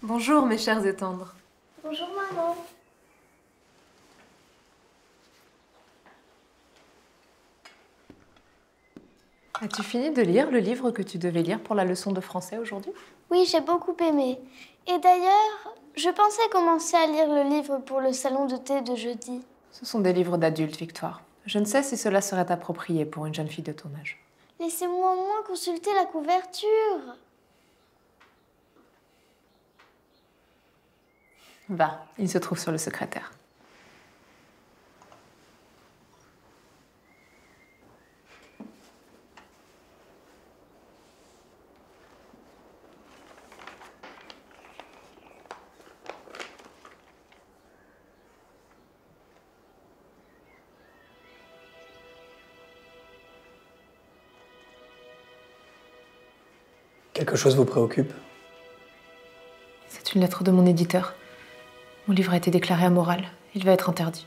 Bonjour mes chers et tendres. Bonjour maman. As-tu fini de lire le livre que tu devais lire pour la leçon de français aujourd'hui? Oui, j'ai beaucoup aimé. Et d'ailleurs, je pensais commencer à lire le livre pour le salon de thé de jeudi. Ce sont des livres d'adultes, Victoire. Je ne sais si cela serait approprié pour une jeune fille de ton âge. Laissez-moi au moins consulter la couverture. Va, il se trouve sur le secrétaire. Quelque chose vous préoccupe? C'est une lettre de mon éditeur. Mon livre a été déclaré amoral. Il va être interdit.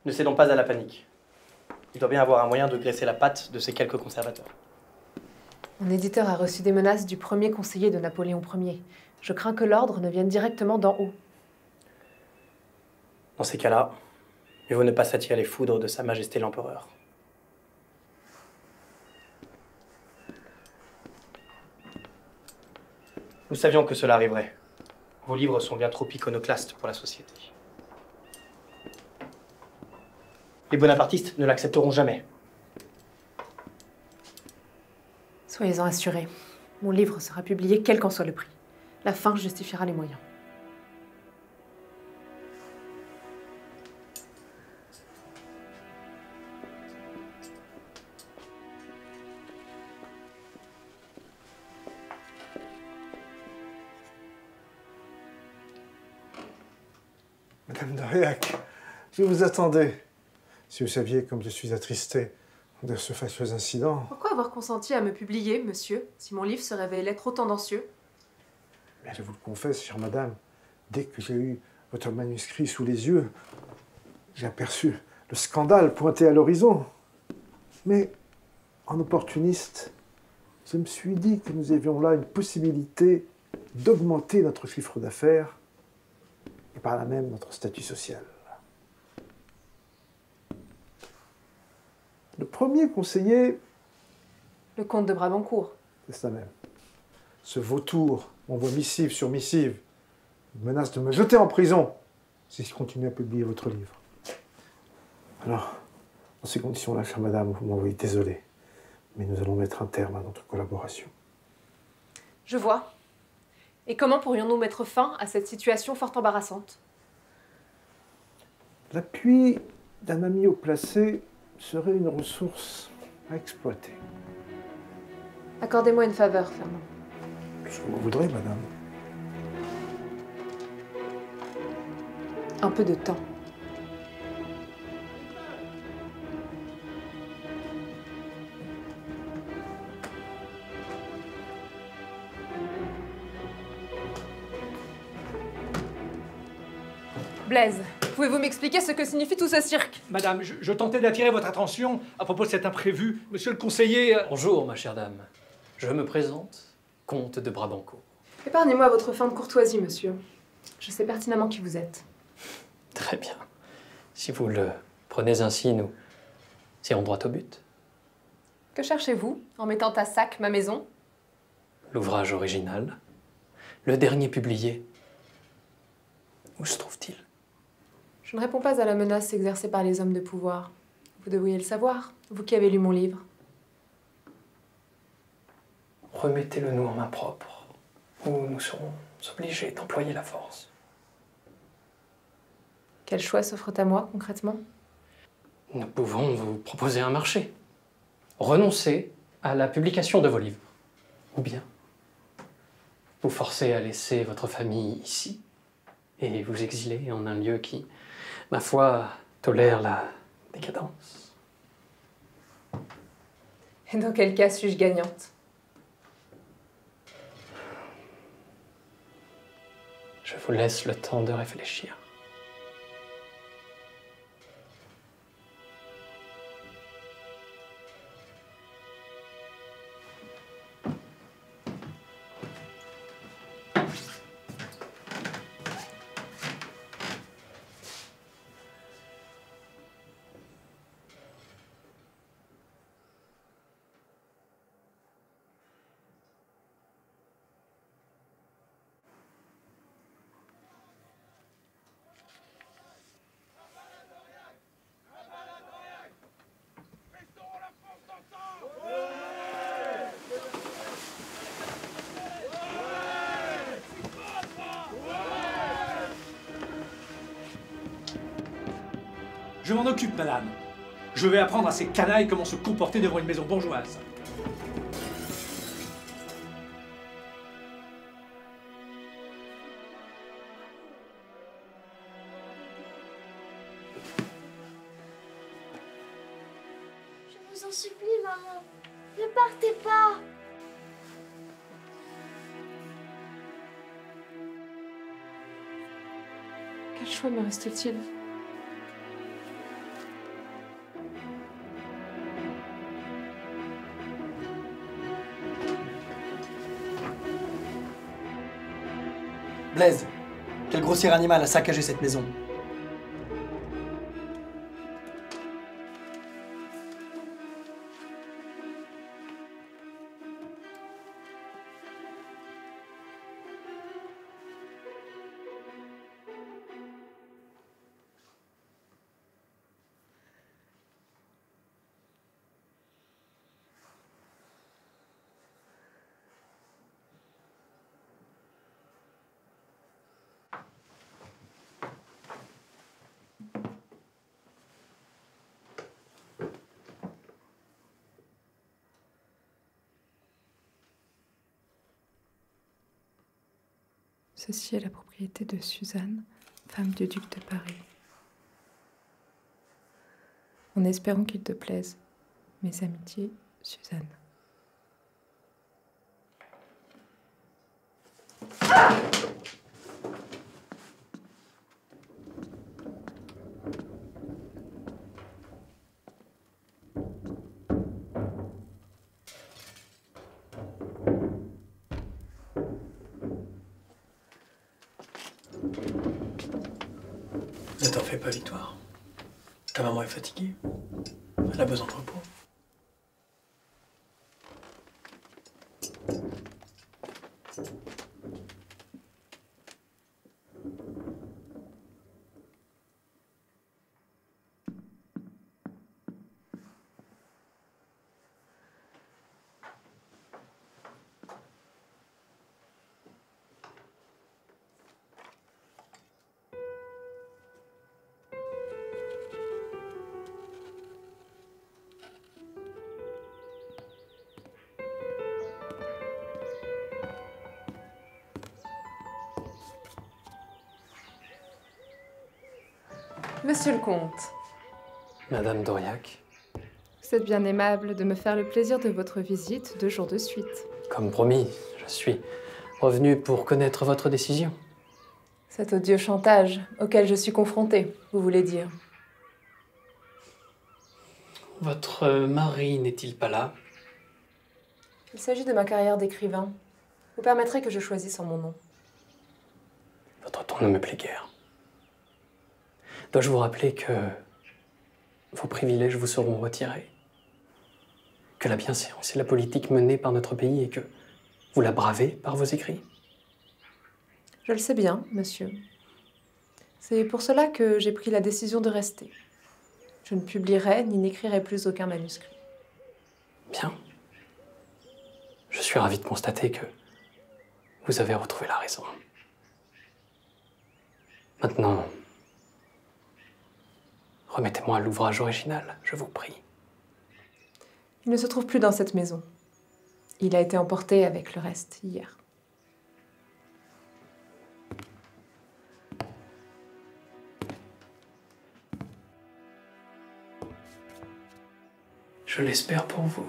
Ne cédons pas à la panique. Il doit bien avoir un moyen de graisser la patte de ces quelques conservateurs. Mon éditeur a reçu des menaces du premier conseiller de Napoléon Ier. Je crains que l'ordre ne vienne directement d'en haut. Dans ces cas-là, mieux vaut ne pas s'attirer les foudres de Sa Majesté l'Empereur. Nous savions que cela arriverait. Vos livres sont bien trop iconoclastes pour la société. Les bonapartistes ne l'accepteront jamais. Soyez-en assurés. Mon livre sera publié quel qu'en soit le prix. La fin justifiera les moyens. Madame d'Aurillac, je vous attendais. Si vous saviez comme je suis attristé de ce fâcheux incident. Pourquoi avoir consenti à me publier, monsieur, si mon livre se révélait trop tendancieux? Mais je vous le confesse, chère madame, dès que j'ai eu votre manuscrit sous les yeux, j'ai aperçu le scandale pointé à l'horizon. Mais, en opportuniste, je me suis dit que nous avions là une possibilité d'augmenter notre chiffre d'affaires et par là même notre statut social. Le premier conseiller... Le comte de Brabancourt. C'est ça même. Ce vautour m'envoie missive sur missive. Il menace de me jeter en prison si je continue à publier votre livre. Alors, dans ces conditions-là, chère madame, vous m'envoyez désolé. Mais nous allons mettre un terme à notre collaboration. Je vois. Et comment pourrions-nous mettre fin à cette situation fort embarrassante? L'appui d'un ami haut placé serait une ressource à exploiter. Accordez-moi une faveur, Fernand. Ce que vous voudrez, madame. Un peu de temps. Blaise, pouvez-vous m'expliquer ce que signifie tout ce cirque? Madame, je tentais d'attirer votre attention à propos de cet imprévu. Monsieur le conseiller... Bonjour, ma chère dame. Je me présente, comte de Brabancourt. Épargnez-moi votre fin de courtoisie, monsieur. Je sais pertinemment qui vous êtes. Très bien. Si vous le prenez ainsi, nous irons droit au but. Que cherchez-vous en mettant à sac ma maison? L'ouvrage original, le dernier publié. Où se trouve-t-il? Je ne réponds pas à la menace exercée par les hommes de pouvoir. Vous devriez le savoir, vous qui avez lu mon livre. Remettez-le nous en main propre, ou nous serons obligés d'employer la force. Quel choix s'offre à moi, concrètement? Nous pouvons vous proposer un marché. Renoncer à la publication de vos livres. Ou bien vous forcer à laisser votre famille ici et vous exiler en un lieu qui, ma foi, tolère la décadence. Et dans quel cas suis-je gagnante? Je vous laisse le temps de réfléchir. Je m'en occupe, madame. Je vais apprendre à ces canailles comment se comporter devant une maison bourgeoise. Je vous en supplie, maman. Ne partez pas. Quel choix me reste-t-il? Blaise, quel grossier animal a saccagé cette maison? Ceci est la propriété de Suzanne, femme du duc de Paris. En espérant qu'il te plaise, mes amitiés, Suzanne. Ne t'en fais pas, Victoire. Ta maman est fatiguée. Elle a besoin de repos. Monsieur le comte, Madame d'Aurillac, vous êtes bien aimable de me faire le plaisir de votre visite 2 jours de suite. comme promis, je suis revenu pour connaître votre décision. Cet odieux chantage auquel je suis confrontée, vous voulez dire? Votre mari n'est-il pas là? Il s'agit de ma carrière d'écrivain. Vous permettrez que je choisisse en mon nom. Votre ton ne me plaît guère. Dois-je vous rappeler que vos privilèges vous seront retirés? Que la bienséance et la politique menée par notre pays et que vous la bravez par vos écrits? Je le sais bien, monsieur. C'est pour cela que j'ai pris la décision de rester. Je ne publierai ni n'écrirai plus aucun manuscrit. Bien. Je suis ravi de constater que vous avez retrouvé la raison. Maintenant, Remettez-moi l'ouvrage original, je vous prie. Il ne se trouve plus dans cette maison. Il a été emporté avec le reste hier. Je l'espère pour vous.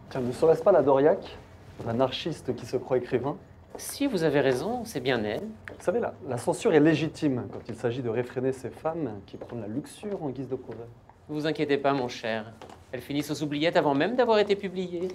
Tiens, ne serait-ce pas la Doriac, l'anarchiste qui se croit écrivain? Si vous avez raison, c'est bien elle. Vous savez, la censure est légitime quand il s'agit de réfréner ces femmes qui prennent la luxure en guise de proverbe. Ne vous inquiétez pas, mon cher. Elles finissent aux oubliettes avant même d'avoir été publiées.